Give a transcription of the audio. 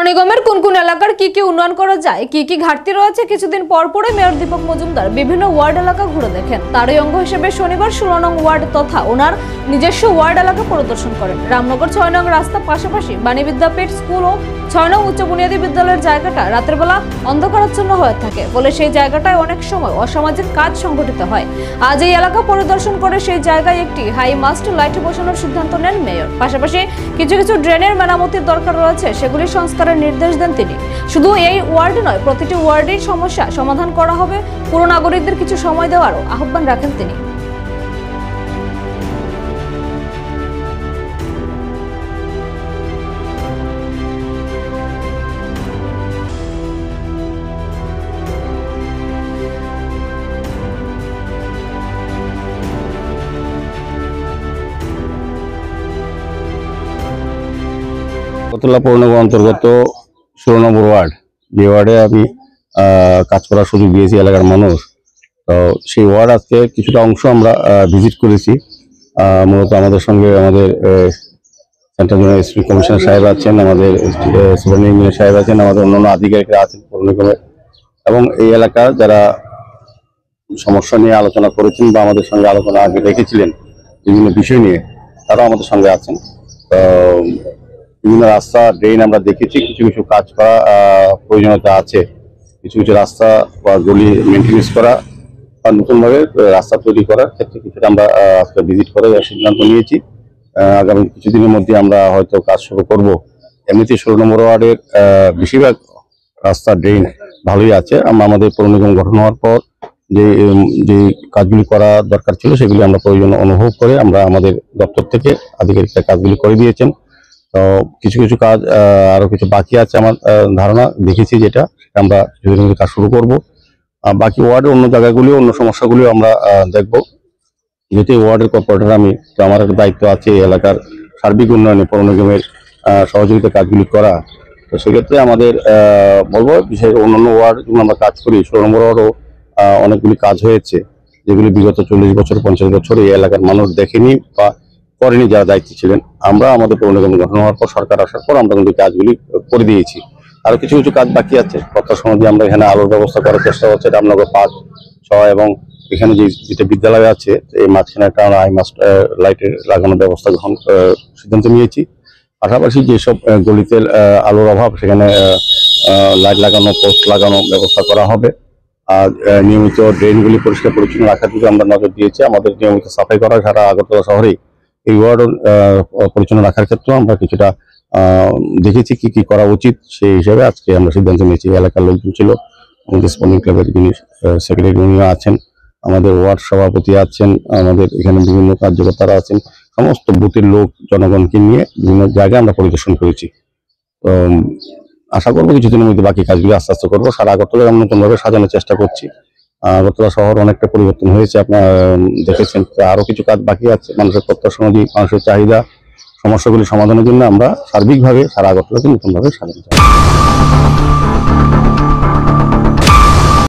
নিগমের কোন কোন এলাকার কি উন্নয়ন করা যায়, কি ঘাটতি রয়েছে, কিছুদিন পরপরই মেয়র দীপক মজুমদার বিভিন্ন ওয়ার্ড এলাকা ঘুরে দেখেন। তারই অঙ্গ হিসেবে শনিবার 16 নং ওয়ার্ড তথা ওনার নিজস্ব ওয়ার্ড এলাকা পরিদর্শন করেন। রামনগর 6 নং রাস্তার পাশাপাশি বাণী বিদ্যাপীঠ স্কুল ও 6 নং উচ্চ বুনিয়াদী বিদ্যালয়ের জায়গাটা রাতের বেলা অন্ধকারাচ্ছন্ন হয়ে থাকে, ফলে সেই জায়গাটায় অনেক সময় অসামাজিক কাজ সংঘটিত হয়। আজ এই এলাকা পরিদর্শন করে সেই জায়গায় একটি হাই মাস্ট লাইট বসানোর সিদ্ধান্ত নেন মেয়র। পাশাপাশি কিছু ড্রেনের মেরামতির দরকার রয়েছে, সেগুলি সংস্কারের নির্দেশ দেন তিনি। শুধু এই ওয়ার্ড নয়, প্রতিটি ওয়ার্ডের সমস্যা সমাধান করা হবে, পুরো নাগরিকদের কিছু সময় দেওয়ারও আহ্বান রাখেন তিনি। আগরতলা পৌর নিগম অন্তর্গত 16 নম্বর ওয়ার্ড, যে ওয়ার্ডে আমি কাজ করার সুযোগ দিয়েছি এলাকার মানুষ। তো সেই ওয়ার্ড আজকে কিছুটা অংশ আমরা ভিজিট করেছি। মূলত আমাদের সঙ্গে আমাদের সেন্ট্রাল জোনাল এসপি কমিশনার সাহেব আছেন, আমাদের সুপার ইঞ্জিনিয়ার সাহেব আছেন, আমাদের অন্যান্য আধিকারিকরা আছেন পৌর নিগমের, এবং এই এলাকার যারা সমস্যা নিয়ে আলোচনা করেছেন বা আমাদের সঙ্গে আলোচনা আগে রেখেছিলেন বিভিন্ন বিষয় নিয়ে, তারাও আমাদের সঙ্গে আছেন। তো বিভিন্ন রাস্তা ড্রেন আমরা দেখেছি, কিছু কাজ করা প্রয়োজনীয়তা আছে। কিছু রাস্তা বা গলি মেনটেন্স করা বা নতুনভাবে রাস্তা তৈরি করার ক্ষেত্রে কিছুটা আমরা আজকে ভিজিট করে সিদ্ধান্ত নিয়েছি। আগামী কিছুদিনের মধ্যে আমরা হয়তো কাজ শুরু করব। এমনিতে 16 নম্বর ওয়ার্ডের বেশিরভাগ রাস্তা ড্রেন ভালোই আছে। আমরা আমাদের পৌর নিগম গঠন হওয়ার পর যে কাজগুলি করা দরকার ছিল সেগুলি আমরা প্রয়োজন অনুভব করে আমরা আমাদের দপ্তর থেকে আধিকারিকরা কাজগুলি করে দিয়েছেন। তো কিছু কাজ আরো কিছু বাকি আছে আমার ধারণা, দেখেছি যেটা আমরা কিছুদিনের মধ্যে কাজ শুরু করব। বাকি ওয়ার্ডের অন্য জায়গাগুলিও অন্য সমস্যাগুলিও আমরা দেখব। যেহেতু ওয়ার্ডের কর্পোরেটর আমি, তো আমার একটা দায়িত্ব আছে এই এলাকার সার্বিক উন্নয়নে পৌর নিগমের সহযোগিতা কাজগুলি করা। তো সেক্ষেত্রে আমাদের বলবো বিশেষ অন্যান্য ওয়ার্ড যেগুলো আমরা কাজ করি, 16 নম্বর ওয়ার্ডও অনেকগুলি কাজ হয়েছে যেগুলি বিগত 40 বছর 50 বছর এই এলাকার মানুষ দেখেনি বা করেনি যারা দায়িত্ব ছিলেন। আমরা আমাদের পৌর নিগম গঠন হওয়ার পর, সরকার আসার পর আমরা কিন্তু কাজগুলি করে দিয়েছি। আরো কিছু কাজ বাকি আছে। প্রত্যাশা দিয়ে আমরা এখানে আলোর ব্যবস্থা করার চেষ্টা করছি। রামনগর 5, 6 এবং এখানে যেটা বিদ্যালয় আছে এই মাঝখানে একটা হাই মাস্ট লাইটের লাগানোর ব্যবস্থা গ্রহণ সিদ্ধান্ত নিয়েছি। পাশাপাশি যেসব গলিতে আলোর অভাব সেখানে লাইট লাগানো, পোস্ট লাগানো ব্যবস্থা করা হবে। আর নিয়মিত ড্রেনগুলি পরিষ্কার পরিচ্ছন্ন রাখার দিকে আমরা নজর দিয়েছি। আমাদের নিয়মিত সাফাই করা সারা আগরতলা শহরেই এই ওয়ার্ড পরিচ্ছন্ন রাখার ক্ষেত্রে আমরা কিছুটা দেখেছি কি করা উচিত, সেই হিসাবে আজকে আমরা সিদ্ধান্ত নিয়েছি। এলাকার লোকজন ছিল, আমাদের স্পন্দিং ক্লাবের যিনি সেক্রেটারি উনিও আছেন, আমাদের ওয়ার্ড সভাপতি আছেন, আমাদের এখানে বিভিন্ন কার্যকর্তারা আছেন, সমস্ত বুথের লোক জনগণকে নিয়ে বিভিন্ন জায়গায় আমরা পরিদর্শন করেছি। তো আশা করবো কিছুদিনের মধ্যে বাকি কাজগুলি আস্তে আস্তে করবো। সারা আগরতলা আমরা নতুনভাবে সাজানোর চেষ্টা করছি। আগরতলা শহর অনেকটা পরিবর্তন হয়েছে, আপনারা দেখেছেন। আরো কিছু কাজ বাকি আছে। মানুষের প্রত্যাশা অনুযায়ী মানুষের চাহিদা সমস্যাগুলি সমাধানের জন্য আমরা সার্বিকভাবে সারা আগরতলাকে নতুনভাবে সাজানো চাই।